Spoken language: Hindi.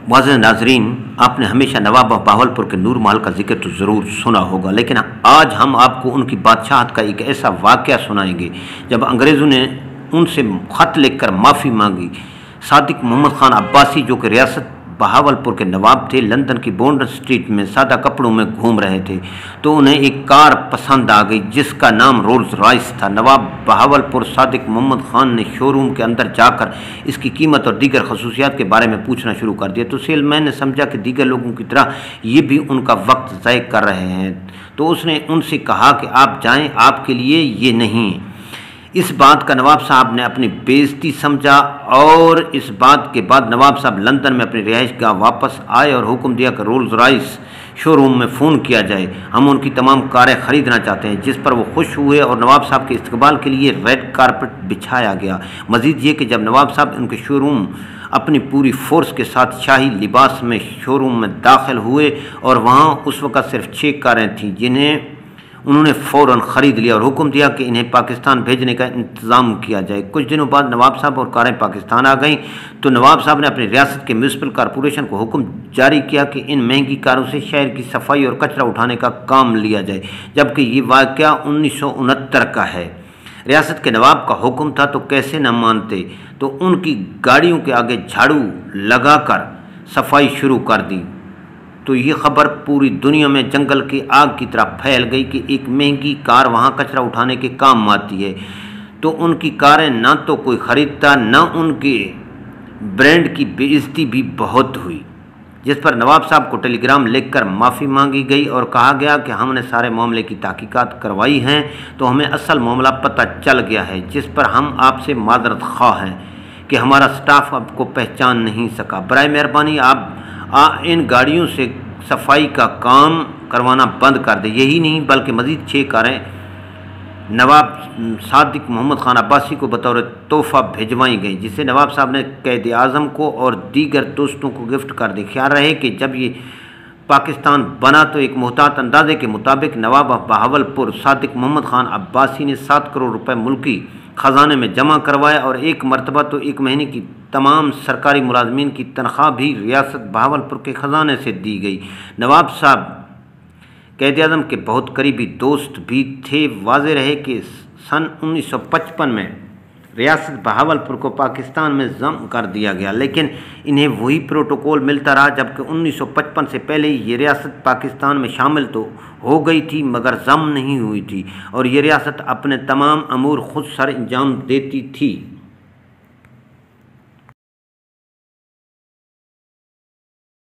वाज़ेह नाज़रीन, आपने हमेशा नवाब बहावलपुर के नूर महल का जिक्र तो ज़रूर सुना होगा, लेकिन आज हम आपको उनकी बादशाहत का एक ऐसा वाक़या सुनाएंगे जब अंग्रेज़ों ने उनसे ख़त लिखकर माफ़ी मांगी। सादिक मोहम्मद ख़ान अब्बासी, जो कि रियासत बहावलपुर के नवाब थे, लंदन की बॉन्ड स्ट्रीट में सादा कपड़ों में घूम रहे थे तो उन्हें एक कार पसंद आ गई जिसका नाम रोल्स रॉयस था। नवाब बहावलपुर सादिक मोहम्मद ख़ान ने शोरूम के अंदर जाकर इसकी कीमत और दीगर खसूसियात के बारे में पूछना शुरू कर दिया तो सेलमैन ने समझा कि दीगर लोगों की तरह ये भी उनका वक्त ज़ाय कर रहे हैं, तो उसने उनसे कहा कि आप जाएँ, आपके लिए ये नहीं। इस बात का नवाब साहब ने अपनी बेइज्जती समझा और इस बात के बाद नवाब साहब लंदन में अपनी रिहाइशगाह वापस आए और हुक्म दिया कि रोल्स रॉयस शोरूम में फ़ोन किया जाए, हम उनकी तमाम कारें ख़रीदना चाहते हैं। जिस पर वो खुश हुए और नवाब साहब के इस्तकबाल के लिए रेड कारपेट बिछाया गया। मज़ीद ये कि जब नवाब साहब उनके शोरूम अपनी पूरी फोर्स के साथ शाही लिबास में शोरूम में दाखिल हुए और वहाँ उस वक़्त सिर्फ 6 कारें थीं जिन्हें उन्होंने फ़ौरन ख़रीद लिया और हुक्म दिया कि इन्हें पाकिस्तान भेजने का इंतज़ाम किया जाए। कुछ दिनों बाद नवाब साहब और कारें पाकिस्तान आ गईं तो नवाब साहब ने अपनी रियासत के म्यूनसिपल कॉरपोरेशन को हुक्म जारी किया कि इन महंगी कारों से शहर की सफाई और कचरा उठाने का काम लिया जाए, जबकि ये वाक़या 1969 का है। रियासत के नवाब का हुक्म था तो कैसे न मानते, तो उनकी गाड़ियों के आगे झाड़ू लगाकर सफाई शुरू कर दी तो ये खबर पूरी दुनिया में जंगल की आग की तरह फैल गई कि एक महंगी कार वहाँ कचरा उठाने के काम आती है। तो उनकी कारें ना तो कोई ख़रीदता, ना उनके ब्रांड की बेइज्जती भी बहुत हुई, जिस पर नवाब साहब को टेलीग्राम लिखकर माफ़ी मांगी गई और कहा गया कि हमने सारे मामले की तहकीकात करवाई हैं तो हमें असल मामला पता चल गया है, जिस पर हम आपसे माजरत ख़्वाह हैं कि हमारा स्टाफ आपको पहचान नहीं सका। बराए मेहरबानी आप इन गाड़ियों से सफाई का काम करवाना बंद कर दे। यही नहीं बल्कि मज़ीद 6 कारें नवाब सादिक मोहम्मद ख़ान अब्बासी को बतौर तोहफ़ा भिजवाई गई, जिसे नवाब साहब ने कैद आज़म को और दीगर दोस्तों को गिफ्ट कर दी। ख्याल रहे कि जब ये पाकिस्तान बना तो एक मुहतात अंदाजे के मुताबिक नवाब बहावलपुर सादिक मोहम्मद ख़ान अब्बासी ने 7 करोड़ रुपए मुल्की ख़जाने में जमा करवाए और एक मरतबा तो 1 महीने की तमाम सरकारी मुलाजमीन की तनख्वाह भी रियासत बहावलपुर के ख़जाने से दी गई। नवाब साहब कैद आज़म के बहुत करीबी दोस्त भी थे। वाज़ेह रहे कि सन 1955 में रियासत बहावलपुर को पाकिस्तान में ज़म कर दिया गया, लेकिन इन्हें वही प्रोटोकॉल मिलता रहा, जबकि 1955 से पहले ये रियासत पाकिस्तान में शामिल तो हो गई थी मगर ज़म नहीं हुई थी और ये रियासत अपने तमाम अमूर खुद सर अंजाम देती थी।